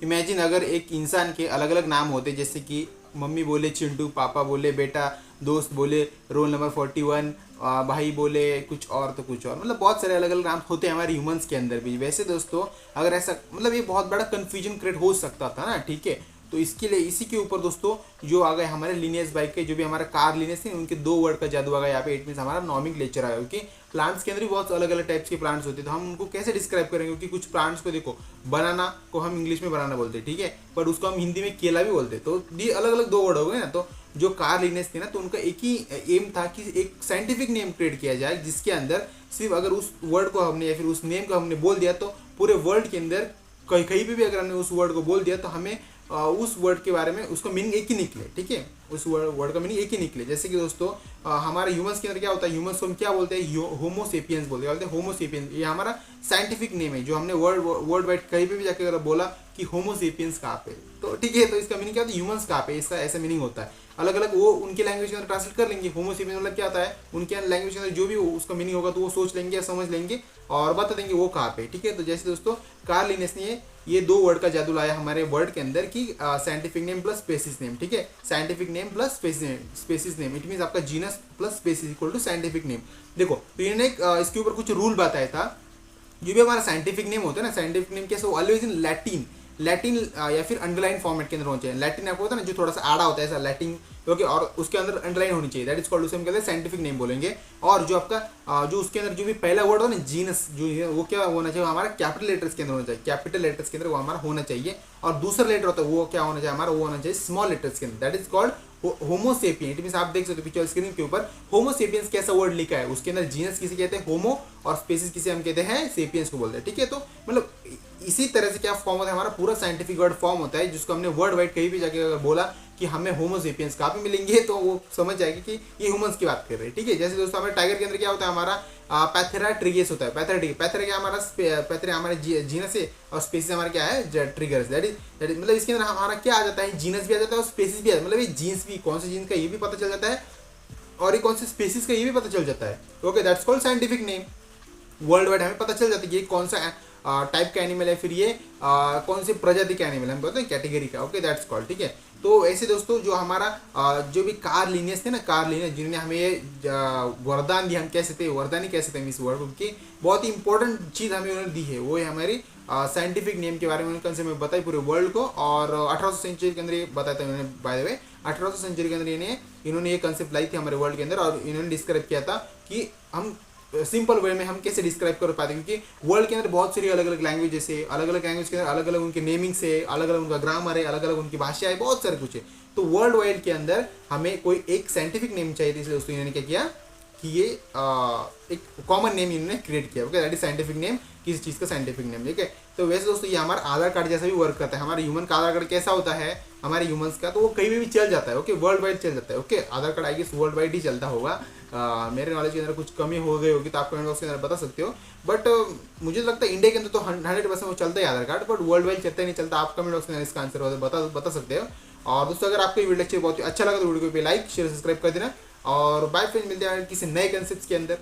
Imagine अगर एक इंसान के अलग अलग नाम होते, जैसे कि मम्मी बोले चिंटू, पापा बोले बेटा, दोस्त बोले रोल नंबर 41, भाई बोले कुछ और तो कुछ और, मतलब बहुत सारे अलग अलग नाम होते हैं हमारे ह्यूमंस के अंदर भी। वैसे दोस्तों अगर ऐसा, मतलब ये बहुत बड़ा कन्फ्यूजन क्रिएट हो सकता था ना, ठीक है। तो इसके लिए इसी के ऊपर दोस्तों जो आ गए हमारे लिनियस बाइक के, जो भी हमारा कार लिनियस है, उनके 2 वर्ड का जादू आ गया यहाँ पे। इट मीन्स हमारा नॉमेनक्लेचर आया, क्योंकि प्लांट्स के अंदर भी बहुत अलग अलग टाइप्स के प्लांट्स होते हैं, तो हम उनको कैसे डिस्क्राइब करेंगे? क्योंकि कुछ प्लांट्स को देखो, बनाना को हम इंग्लिश में बनाना बोलते हैं, ठीक है, पर उसको हम हिंदी में केला भी बोलते हैं। तो ये अलग अलग 2 वर्ड हो गए ना। तो जो कार लिनियस थी ना, तो उनका एक ही एम था कि एक साइंटिफिक नेम क्रिएट किया जाए, जिसके अंदर सिर्फ अगर उस वर्ड को हमने या फिर उस नेम को हमने बोल दिया, तो पूरे वर्ल्ड के अंदर कहीं कहीं पे भी अगर हमने उस वर्ड को बोल दिया, तो हमें उस वर्ड के बारे में उसका मीनिंग एक ही निकले, ठीक है, उस वर्ड का मीनिंग एक ही निकले। जैसे कि दोस्तों हमारे ह्यूमंस के अंदर क्या होता है, ह्यूमंस को हम क्या बोलते हैं? होमो सेपियंस बोलते हैं। होमो सेपियंस ये हमारा साइंटिफिक नेम है, जो हमने वर्ल्ड वाइड कहीं पे भी जाकर अगर बोला कि होमो सेपियंस कहाँ पे, तो ठीक है, तो इसका मीनिंग क्या होता है? ह्यूमंस कहाँ पे, इसका ऐसा मीनिंग होता है। अलग अलग वो उनके लैंग्वेज के अंदर ट्रांसलेट कर लेंगे। होमो सेपियंस मतलब क्या होता है, उनके लैंग्वेज के अंदर जो भी उसका मीनिंग होगा, तो वो सोच लेंगे या समझ लेंगे और बता देंगे वो कहाँ पे, ठीक है। तो जैसे दोस्तों कार्ल लिनियस ने ये 2 वर्ड का जादू लाया हमारे वर्ड के अंदर की scientific name plus species name, ठीक है, scientific name plus species name, it means आपका genus plus species equal to scientific name. देखो तो इन्होंने इसके ऊपर कुछ रूल बताया था। जो भी हमारा साइंटिफिक नेम होता है ना, साइंटिफिक नेम कैसे, वो ऑलवेज इन लैटिन या फिर अंडरलाइन फॉर्मेट के अंदर होना चाहिए। लैटिन आपको होता है ना, जो थोड़ा सा आड़ा होता है ऐसा लैटिन, ओके, और उसके अंदर अंडरलाइन होनी चाहिए, दैट इज कॉल्ड, उसे हम कहते हैं साइंटिफिक नेम बोलेंगे। और जो आपका जो उसके अंदर जो भी पहला वर्ड हो ना, जीनस, जो है वो क्या होना चाहिए, हमारा कैपिटल लेटर्स के अंदर होना चाहिए, कैपिटल लेटर्स के अंदर वो हमारा होना चाहिए। और दूसरा लेटर होता है वो क्या होना चाहिए हमारा, वो होना चाहिए स्मॉल लेटर्स के अंदर, that is called Homo sapien. It means आप देख सकते हो पिक्चर स्क्रीन के ऊपर होमोसेपियंस कैसा वर्ड लिखा है, उसके अंदर जीनस किसे कहते हैं, होमो, और स्पेसिस किसे हम कहते हैं, सेपियंस को बोलते हैं, ठीक है। तो मतलब इसी तरह से क्या फॉर्म होता है, हमारा पूरा साइंटिफिक वर्ड फॉर्म होता है, जिसको हमने वर्ड वाइड कहीं भी जाके अगर बोला कि हमें होमोसेपियंस कहाँ पे मिलेंगे, तो वो समझ जाएगी कि ये ह्यूमंस की बात कर रहे हैं, ठीक है। जैसे दोस्तों हमारे टाइगर के अंदर क्या होता है, हमारा पैथेरा ट्रिगेस होता है। पैथेरा क्या हमारा, पैथेरा हमारे जीनस है, और स्पेसिस हमारा क्या है, ट्रिगर्स, दैट इज मतलब इसके अंदर हमारा क्या आ जाता है, जीनस भी आ जाता है और स्पेसिस भी आ जाता है। मतलब ये जीन्स भी कौन से जीन्स का ये भी पता चल जाता है, और ये कौन से स्पेसिस का ये भी पता चल जाता है, okay, that's called scientific name. World wide हमें पता चल जाता है कि ये कौन सा टाइप का एनिमल है, फिर ये कौन से प्रजाति का एनिमल है, हम बोलते हैं कैटेगरी का, ओके, दैट्स कॉल्ड, ठीक है। तो ऐसे दोस्तों जो हमारा जो भी कार लिनियस थे ना, कार लिनियस जिन्होंने हमें ये वरदान दिया, हम कह सकते हैं वरदान ही कह सकते हैं इस वर्ड की, बहुत ही इंपॉर्टेंट चीज़ हमें उन्होंने दी है, वो है हमारी साइंटिफिक नेम के बारे में उन्होंने कंसेप्ट में बताई पूरे वर्ल्ड को। और 1800 सेंचुरी के अंदर ये बताया था उन्होंने, बाय द वे 1800 सेंचुरी के अंदर इन्होंने ये कंसेप्ट लाई थी हमारे वर्ल्ड के अंदर, और इन्होंने डिस्क्राइब किया था कि हम सिंपल वे में हम कैसे डिस्क्राइब कर पाते हैं, क्योंकि वर्ल्ड के अंदर बहुत सारी अलग अलग लैंग्वेजेस है, अलग अलग लैंग्वेज के अंदर अलग अलग उनके नेमिंग्स है, अलग अलग उनका ग्रामर है, अलग अलग उनकी भाषा है, बहुत सारे कुछ है। तो वर्ल्ड वाइड के अंदर हमें कोई एक साइंटिफिक नेम चाहिए, इसलिए दोस्तों इन्होंने क्या किया कि ये एक कॉमन नेम इन्होंने क्रिएट किया, okay, that is scientific name, किसी चीज़ का साइंटिफिक नेम, ठीक है। तो वैसे दोस्तों ये हमारा आधार कार्ड जैसा भी वर्क करता है। हमारे ह्यूमन का आधार कार्ड कैसा होता है, हमारे ह्यूमंस का, तो वो कहीं भी चल जाता है, ओके, वर्ल्ड वाइड चल जाता है, okay, Aadhaar card I guess worldwide ही चलता होगा। मेरे नॉलेज के अंदर कुछ कमी हो गई होगी तो आप कमेंट बॉक्स के अंदर बता सकते हो, बट मुझे लगता है इंडिया के अंदर तो 100% वो चलता है आधार कार्ड, बट वर्ल्ड वाइड चलता ही नहीं चलता। आप कमेंट बॉक्स में इसका आंसर बता सकते हो। और दोस्तों अगर आपको ये वीडियो लेक्चर बहुत ही अच्छा लगा तो वीडियो को लाइक शेयर सब्सक्राइब कर देना, और बाय फ्रेंड्स, मिलते हैं किसी नए कंसेप्ट के अंदर।